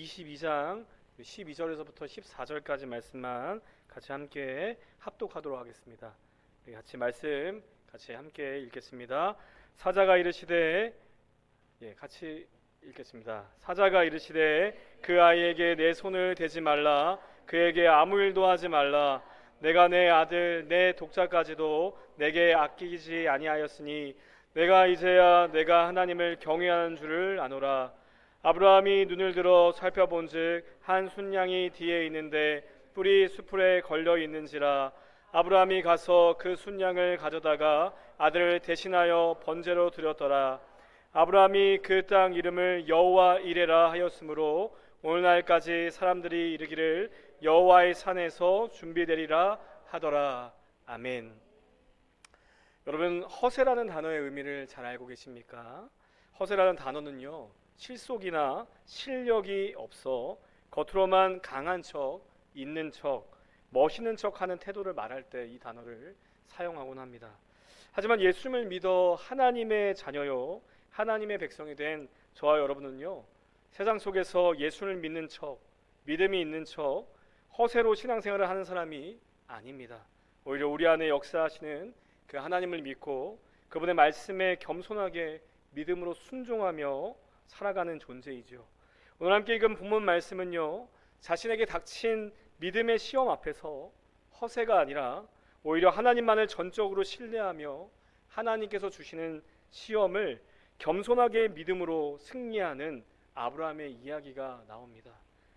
22장 12절에서부터 14절까지 말씀만 같이 함께 합독하도록 하겠습니다. 같이 말씀 같이 함께 읽겠습니다. 사자가 이르시되 같이 읽겠습니다. 사자가 이르시되 그 아이에게 내 손을 대지 말라. 그에게 아무 일도 하지 말라. 내가 내 아들 내 독자까지도 내게 아끼지 아니하였으니 내가 이제야 내가 하나님을 경외하는 줄을 아노라. 아브라함이 눈을 들어 살펴본즉 한 순양이 뒤에 있는데 뿔이 수풀에 걸려 있는지라. 아브라함이 가서 그 순양을 가져다가 아들을 대신하여 번제로 드렸더라. 아브라함이 그 땅 이름을 여호와 이레라 하였으므로 오늘날까지 사람들이 이르기를 여호와의 산에서 준비되리라 하더라. 아멘. 여러분, 허세라는 단어의 의미를 잘 알고 계십니까? 허세라는 단어는요, 실속이나 실력이 없어 겉으로만 강한 척, 있는 척, 멋있는 척하는 태도를 말할 때 이 단어를 사용하곤 합니다. 하지만 예수님을 믿어 하나님의 자녀요, 하나님의 백성이 된 저와 여러분은요, 세상 속에서 예수를 믿는 척, 믿음이 있는 척, 허세로 신앙생활을 하는 사람이 아닙니다. 오히려 우리 안에 역사하시는 그 하나님을 믿고 그분의 말씀에 겸손하게 믿음으로 순종하며 살아가는 존재이죠. 오늘 함께 읽은 본문 말씀은요, 자신에게 닥친 믿음의 시험 앞에서 허세가 아니라 오히려 하나님만을 전적으로 신뢰하며 하나님께서 주시는 시험을 겸손하게 믿음으로 승리하는 아브라함의 이야기가 나옵니다.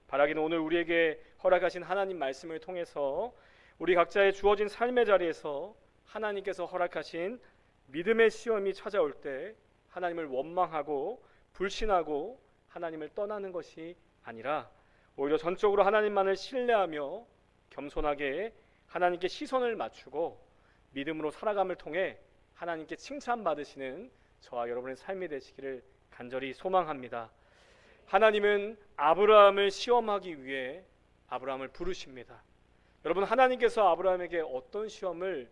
바라기는 오늘 우리에게 허락하신 하나님 말씀을 통해서 우리 각자의 주어진 삶의 자리에서 하나님께서 허락하신 믿음의 시험이 찾아올 때 하나님을 원망하고 불신하고 하나님을 떠나는 것이 아니라 오히려 전적으로 하나님만을 신뢰하며 겸손하게 하나님께 시선을 맞추고 믿음으로 살아감을 통해 하나님께 칭찬받으시는 저와 여러분의 삶이 되시기를 간절히 소망합니다. 하나님은 아브라함을 시험하기 위해 아브라함을 부르십니다. 여러분, 하나님께서 아브라함에게 어떤 시험을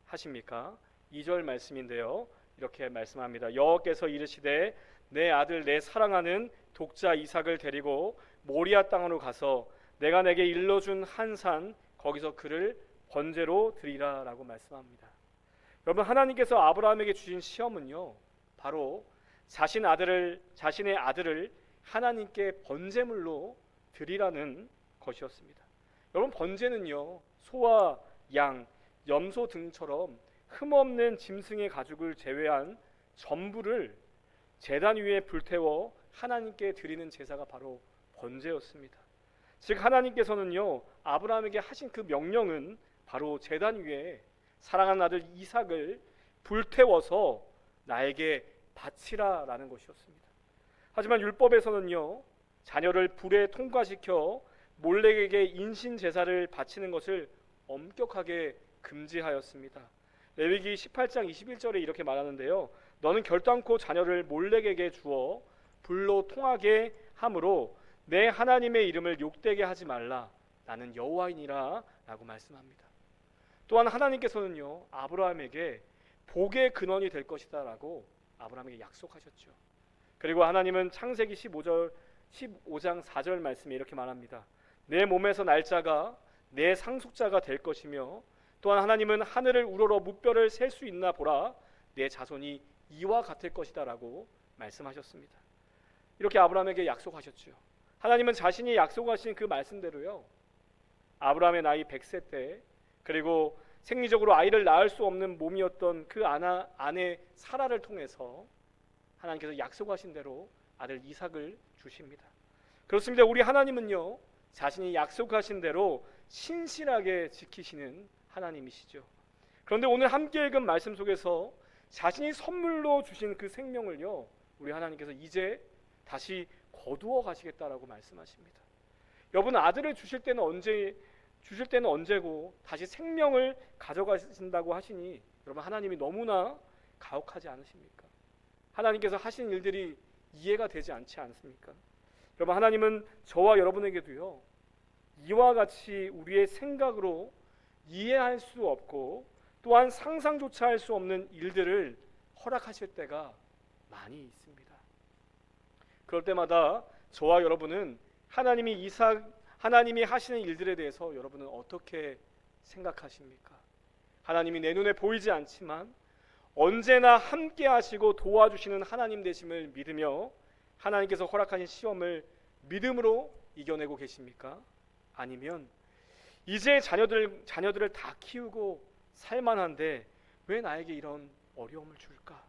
하십니까? 2절 말씀인데요, 이렇게 말씀합니다. 여호와께서 이르시되 내 아들 내 사랑하는 독자 이삭을 데리고 모리아 땅으로 가서 내가 내게 일러준 한 산 거기서 그를 번제로 드리라 라고 말씀합니다. 여러분, 하나님께서 아브라함에게 주신 시험은요, 바로 자신의 아들을 하나님께 번제물로 드리라는 것이었습니다. 여러분, 번제는요, 소와 양, 염소 등처럼 흠없는 짐승의 가죽을 제외한 전부를 제단 위에 불태워 하나님께 드리는 제사가 바로 번제였습니다. 즉 하나님께서는요, 아브라함에게 하신 그 명령은 바로 제단 위에 사랑하는 아들 이삭을 불태워서 나에게 바치라 라는 것이었습니다. 하지만 율법에서는요, 자녀를 불에 통과시켜 몰렉에게 인신 제사를 바치는 것을 엄격하게 금지하였습니다. 레위기 18장 21절에 이렇게 말하는데요, 너는 결단코 자녀를 몰렉에게 주어 불로 통하게 함으로 내 하나님의 이름을 욕되게 하지 말라. 나는 여호와이니라 라고 말씀합니다. 또한 하나님께서는요, 아브라함에게 복의 근원이 될 것이다 라고 아브라함에게 약속하셨죠. 그리고 하나님은 창세기 15장 4절 말씀에 이렇게 말합니다. 내 몸에서 날짜가 내 상속자가 될 것이며 또한 하나님은 하늘을 우러러 무뼈를 셀 수 있나 보라. 내 자손이 이와 같을 것이다 라고 말씀하셨습니다. 이렇게 아브라함에게 약속하셨죠. 하나님은 자신이 약속하신 그 말씀대로요, 아브라함의 나이 100세 때, 그리고 생리적으로 아이를 낳을 수 없는 몸이었던 그 아내 사라를 통해서 하나님께서 약속하신 대로 아들 이삭을 주십니다. 그렇습니다. 우리 하나님은요, 자신이 약속하신 대로 신실하게 지키시는 하나님이시죠. 그런데 오늘 함께 읽은 말씀 속에서 자신이 선물로 주신 그 생명을요, 우리 하나님께서 이제 다시 거두어 가시겠다라고 말씀하십니다. 여러분, 아들을 주실 때는 언제고 다시 생명을 가져가신다고 하시니 여러분, 하나님이 너무나 가혹하지 않으십니까? 하나님께서 하신 일들이 이해가 되지 않지 않습니까? 여러분, 하나님은 저와 여러분에게도요, 이와 같이 우리의 생각으로 이해할 수 없고 또한 상상조차 할 수 없는 일들을 허락하실 때가 많이 있습니다. 그럴 때마다 저와 여러분은 하나님이 하시는 일들에 대해서 여러분은 어떻게 생각하십니까? 하나님이 내 눈에 보이지 않지만 언제나 함께 하시고 도와주시는 하나님 되심을 믿으며 하나님께서 허락하신 시험을 믿음으로 이겨내고 계십니까? 아니면 이제 자녀들을 다 키우고 살만한데 왜 나에게 이런 어려움을 줄까?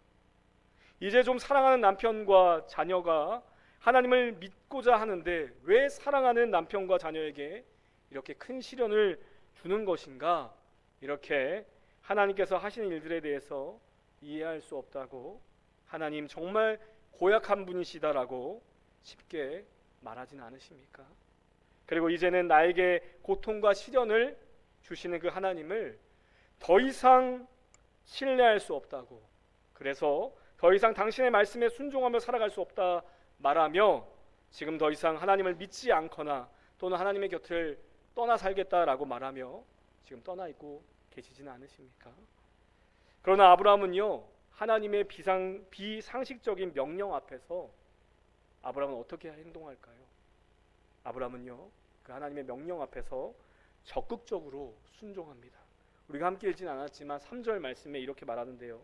이제 좀 사랑하는 남편과 자녀가 하나님을 믿고자 하는데 왜 사랑하는 남편과 자녀에게 이렇게 큰 시련을 주는 것인가? 이렇게 하나님께서 하시는 일들에 대해서 이해할 수 없다고, 하나님 정말 고약한 분이시다라고 쉽게 말하진 않으십니까? 그리고 이제는 나에게 고통과 시련을 주시는 그 하나님을 더 이상 신뢰할 수 없다고, 그래서 더 이상 당신의 말씀에 순종하며 살아갈 수 없다 말하며 지금 더 이상 하나님을 믿지 않거나 또는 하나님의 곁을 떠나 살겠다라고 말하며 지금 떠나 있고 계시지는 않으십니까? 그러나 아브라함은요, 하나님의 비상식적인 명령 앞에서 아브라함은 어떻게 행동할까요? 아브라함은요, 그 하나님의 명령 앞에서 적극적으로 순종합니다. 우리가 함께 읽지는 않았지만 3절 말씀에 이렇게 말하는데요,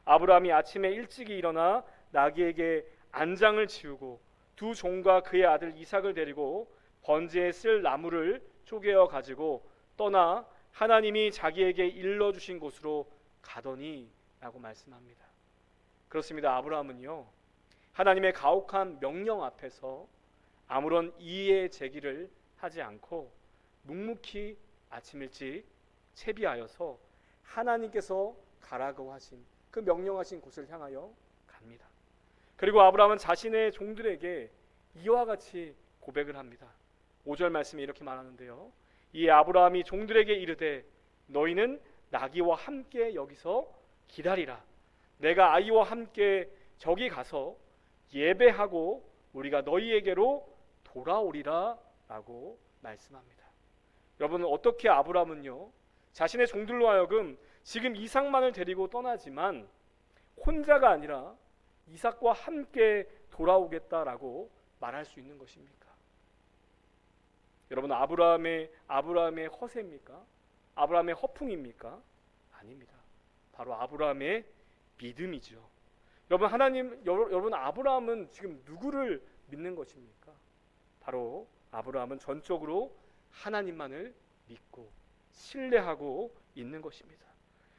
아브라함이 아침에 일찍이 일어나 나귀에게 안장을 지우고 두 종과 그의 아들 이삭을 데리고 번제에 쓸 나무를 쪼개어 가지고 떠나 하나님이 자기에게 일러주신 곳으로 가더니 라고 말씀합니다. 그렇습니다. 아브라함은요, 하나님의 가혹한 명령 앞에서 아무런 이의 제기를 하지 않고 묵묵히 아침 일찍 채비하여서 하나님께서 가라고 하신 그 명령하신 곳을 향하여 갑니다. 그리고 아브라함은 자신의 종들에게 이와 같이 고백을 합니다. 5절 말씀에 이렇게 말하는데요, 이 아브라함이 종들에게 이르되 너희는 나귀와 함께 여기서 기다리라. 내가 아이와 함께 저기 가서 예배하고 우리가 너희에게로 돌아오리라 라고 말씀합니다. 여러분, 어떻게 아브라함은요, 자신의 종들로 하여금 지금 이삭만을 데리고 떠나지만 혼자가 아니라 이삭과 함께 돌아오겠다라고 말할 수 있는 것입니까? 여러분, 아브라함의 허세입니까? 아브라함의 허풍입니까? 아닙니다. 바로 아브라함의 믿음이죠. 여러분, 아브라함은 지금 누구를 믿는 것입니까? 바로 아브라함은 전적으로 하나님만을 믿고 신뢰하고 있는 것입니다.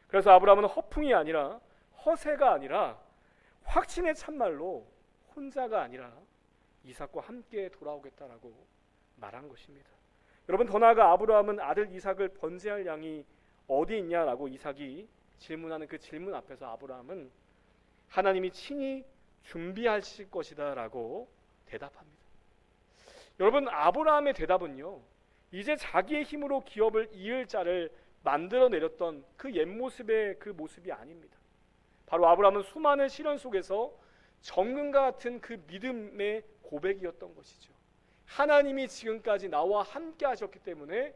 그래서 아브라함은 허풍이 아니라, 허세가 아니라 확신의 참말로 혼자가 아니라 이삭과 함께 돌아오겠다라고 말한 것입니다. 여러분, 더 나아가 아브라함은 아들 이삭을 번제할 양이 어디 있냐라고 이삭이 질문하는 그 질문 앞에서 아브라함은 하나님이 친히 준비하실 것이다 라고 대답합니다. 여러분, 아브라함의 대답은요, 이제 자기의 힘으로 기업을 이을 자를 만들어내렸던 그 옛모습의 그 모습이 아닙니다. 바로 아브라함은 수많은 시련 속에서 정금과 같은 그 믿음의 고백이었던 것이죠. 하나님이 지금까지 나와 함께 하셨기 때문에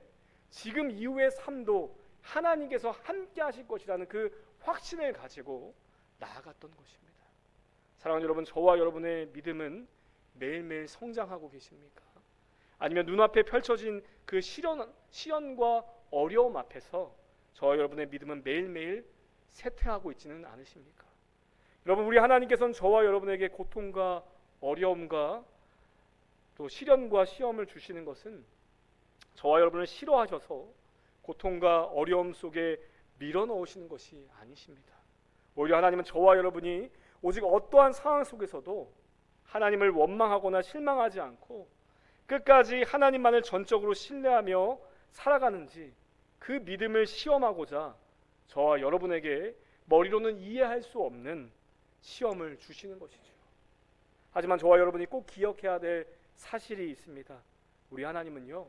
지금 이후의 삶도 하나님께서 함께 하실 것이라는 그 확신을 가지고 나아갔던 것입니다. 사랑하는 여러분, 저와 여러분의 믿음은 매일매일 성장하고 계십니까? 아니면 눈앞에 펼쳐진 그 시련과 어려움 앞에서 저와 여러분의 믿음은 매일매일 쇠퇴하고 있지는 않으십니까? 여러분, 우리 하나님께서는 저와 여러분에게 고통과 어려움과 또 시련과 시험을 주시는 것은 저와 여러분을 싫어하셔서 고통과 어려움 속에 밀어넣으시는 것이 아니십니다. 오히려 하나님은 저와 여러분이 오직 어떠한 상황 속에서도 하나님을 원망하거나 실망하지 않고 끝까지 하나님만을 전적으로 신뢰하며 살아가는지 그 믿음을 시험하고자 저와 여러분에게 머리로는 이해할 수 없는 시험을 주시는 것이죠. 하지만 저와 여러분이 꼭 기억해야 될 사실이 있습니다. 우리 하나님은요,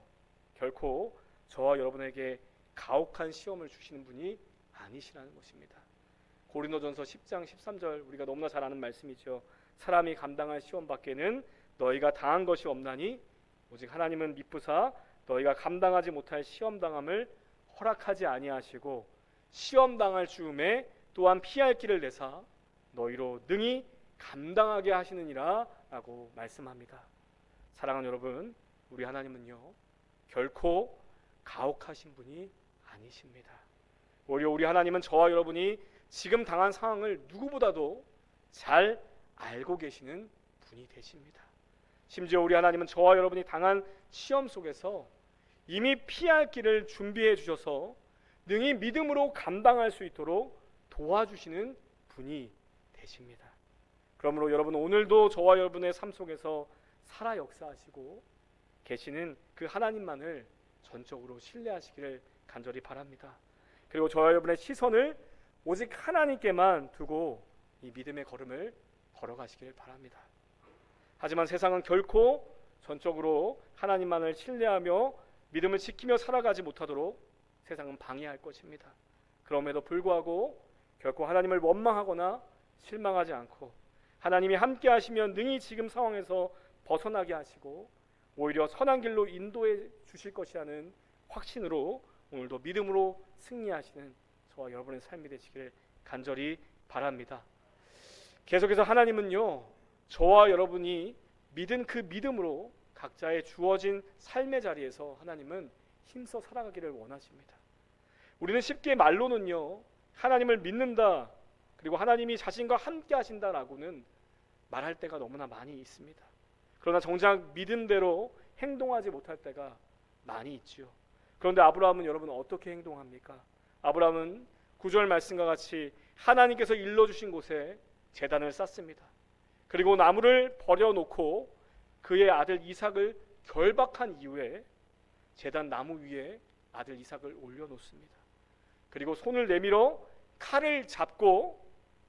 결코 저와 여러분에게 가혹한 시험을 주시는 분이 아니시라는 것입니다. 고린도전서 10장 13절, 우리가 너무나 잘 아는 말씀이죠. 사람이 감당할 시험 밖에는 너희가 당한 것이 없나니 오직 하나님은 미쁘사 너희가 감당하지 못할 시험 당함을 허락하지 아니하시고 시험 당할 즈음에 또한 피할 길을 내사 너희로 능히 감당하게 하시느니라 라고 말씀합니다. 사랑하는 여러분, 우리 하나님은요 결코 가혹하신 분이 아니십니다. 오히려 우리 하나님은 저와 여러분이 지금 당한 상황을 누구보다도 잘 알고 계시는 분이 되십니다. 심지어 우리 하나님은 저와 여러분이 당한 시험 속에서 이미 피할 길을 준비해 주셔서 능히 믿음으로 감당할 수 있도록 도와주시는 분이 되십니다. 그러므로 여러분, 오늘도 저와 여러분의 삶 속에서 살아 역사하시고 계시는 그 하나님만을 전적으로 신뢰하시기를 간절히 바랍니다. 그리고 저와 여러분의 시선을 오직 하나님께만 두고 이 믿음의 걸음을 걸어가시길 바랍니다. 하지만 세상은 결코 전적으로 하나님만을 신뢰하며 믿음을 지키며 살아가지 못하도록 세상은 방해할 것입니다. 그럼에도 불구하고 결코 하나님을 원망하거나 실망하지 않고 하나님이 함께 하시면 능히 지금 상황에서 벗어나게 하시고 오히려 선한 길로 인도해 주실 것이라는 확신으로 오늘도 믿음으로 승리하시는 저와 여러분의 삶이 되시길 간절히 바랍니다. 계속해서 하나님은요, 저와 여러분이 믿은 그 믿음으로 각자의 주어진 삶의 자리에서 하나님은 힘써 살아가기를 원하십니다. 우리는 쉽게 말로는요, 하나님을 믿는다, 그리고 하나님이 자신과 함께 하신다라고는 말할 때가 너무나 많이 있습니다. 그러나 정작 믿음대로 행동하지 못할 때가 많이 있지요. 그런데 아브라함은 여러분 어떻게 행동합니까? 아브라함은 9절 말씀과 같이 하나님께서 일러주신 곳에 제단을 쌓습니다. 그리고 나무를 버려놓고 그의 아들 이삭을 결박한 이후에 제단 나무 위에 아들 이삭을 올려놓습니다. 그리고 손을 내밀어 칼을 잡고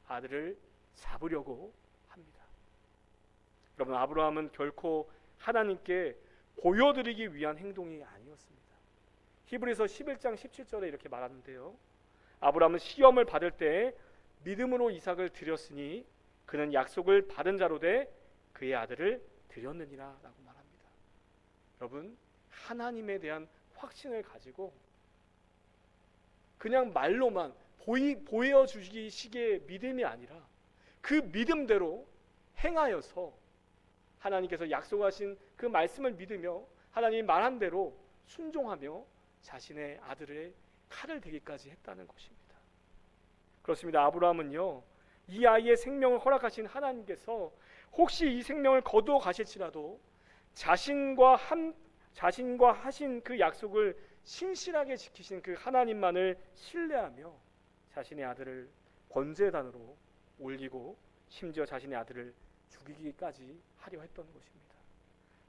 아들을 잡으려고 합니다. 여러분, 아브라함은 결코 하나님께 보여드리기 위한 행동이 아니었습니다. 히브리서 11장 17절에 이렇게 말하는데요, 아브라함은 시험을 받을 때 믿음으로 이삭을 드렸으니 그는 약속을 받은 자로 돼 그의 아들을 드렸느니라 라고 말합니다. 여러분, 하나님에 대한 확신을 가지고 그냥 말로만 보여주기식의 믿음이 아니라 그 믿음대로 행하여서 하나님께서 약속하신 그 말씀을 믿으며 하나님이 말한 대로 순종하며 자신의 아들의 칼을 대기까지 했다는 것입니다. 그렇습니다. 아브라함은요, 이 아이의 생명을 허락하신 하나님께서 혹시 이 생명을 거두어 가실지라도 자신과 하신 그 약속을 신실하게 지키신 그 하나님만을 신뢰하며 자신의 아들을 번제단으로 올리고 심지어 자신의 아들을 죽이기까지 하려 했던 것입니다.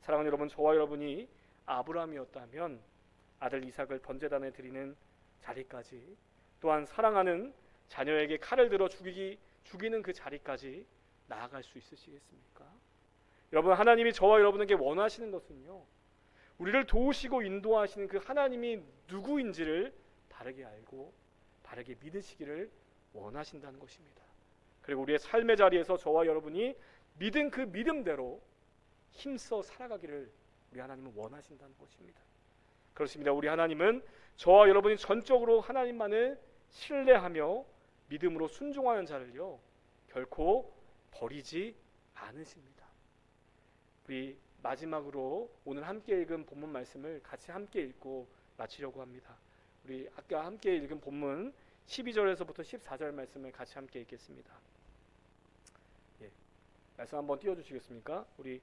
사랑하는 여러분, 저와 여러분이 아브라함이었다면 아들 이삭을 번제단에 드리는 자리까지, 또한 사랑하는 자녀에게 칼을 들어 죽이는 그 자리까지 나아갈 수 있으시겠습니까? 여러분, 하나님이 저와 여러분에게 원하시는 것은요, 우리를 도우시고 인도하시는 그 하나님이 누구인지를 바르게 알고 바르게 믿으시기를 원하신다는 것입니다. 그리고 우리의 삶의 자리에서 저와 여러분이 믿은 그 믿음대로 힘써 살아가기를 우리 하나님은 원하신다는 것입니다. 그렇습니다. 우리 하나님은 저와 여러분이 전적으로 하나님만을 신뢰하며 믿음으로 순종하는 자를요, 결코 버리지 않으십니다. 우리 마지막으로 오늘 함께 읽은 본문 말씀을 같이 함께 읽고 마치려고 합니다. 우리 아까 함께 읽은 본문 12절에서부터 14절 말씀을 같이 함께 읽겠습니다. 말씀 한번 띄워주시겠습니까? 우리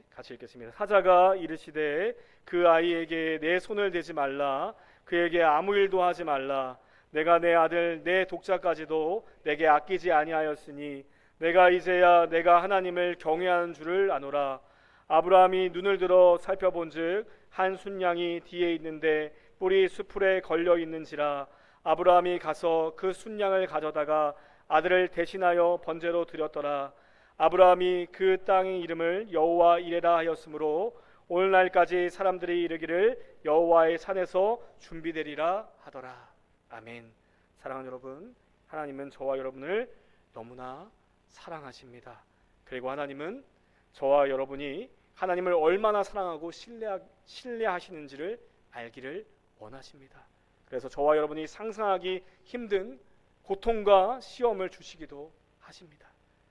같이 읽겠습니다. 사자가 이르시되 그 아이에게 내 손을 대지 말라, 그에게 아무 일도 하지 말라. 내가 내 아들 내 독자까지도 내게 아끼지 아니하였으니 내가 이제야 내가 하나님을 경외하는 줄을 아노라. 아브라함이 눈을 들어 살펴본즉 한 순양이 뒤에 있는데 뿔이 수풀에 걸려 있는지라. 아브라함이 가서 그 순양을 가져다가 아들을 대신하여 번제로 드렸더라. 아브라함이 그 땅의 이름을 여호와 이레라 하였으므로 오늘날까지 사람들이 이르기를 여호와의 산에서 준비되리라 하더라. 아멘. 사랑하는 여러분, 하나님은 저와 여러분을 너무나 사랑하십니다. 그리고 하나님은 저와 여러분이 하나님을 얼마나 사랑하고 신뢰하시는지를 알기를 원하십니다. 그래서 저와 여러분이 상상하기 힘든 고통과 시험을 주시기도 하십니다.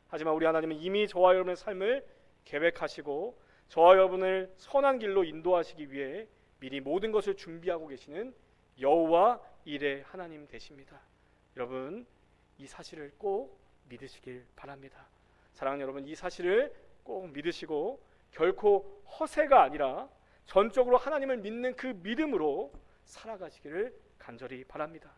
하지만 우리 하나님은 이미 저와 여러분의 삶을 계획하시고 저와 여러분을 선한 길로 인도하시기 위해 미리 모든 것을 준비하고 계시는 여호와 일의 하나님 되십니다. 여러분, 이 사실을 꼭 믿으시길 바랍니다. 사랑하는 여러분, 이 사실을 꼭 믿으시고 결코 허세가 아니라 전적으로 하나님을 믿는 그 믿음으로 살아가시기를 간절히 바랍니다.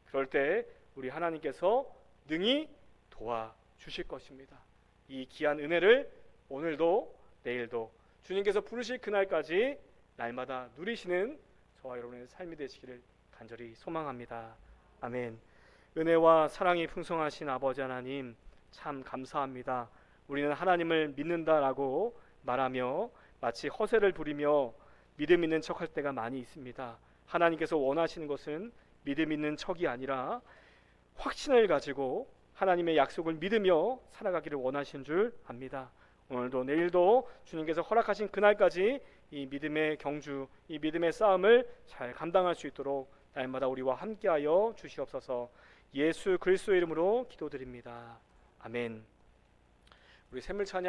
그럴 때 우리 하나님께서 능히 도와주실 것입니다. 이 귀한 은혜를 오늘도 내일도 주님께서 부르실 그날까지 날마다 누리시는 저와 여러분의 삶이 되시기를 간절히 소망합니다. 아멘. 은혜와 사랑이 풍성하신 아버지 하나님, 참 감사합니다. 우리는 하나님을 믿는다라고 말하며 마치 허세를 부리며 믿음 있는 척할 때가 많이 있습니다. 하나님께서 원하시는 것은 믿음 있는 척이 아니라 확신을 가지고 하나님의 약속을 믿으며 살아가기를 원하신 줄 압니다. 오늘도 내일도 주님께서 허락하신 그날까지 이 믿음의 경주, 이 믿음의 싸움을 잘 감당할 수 있도록 날마다 우리와 함께하여 주시옵소서. 예수 그리스도의 이름으로 기도드립니다. 아멘. 우리 샘물 찬양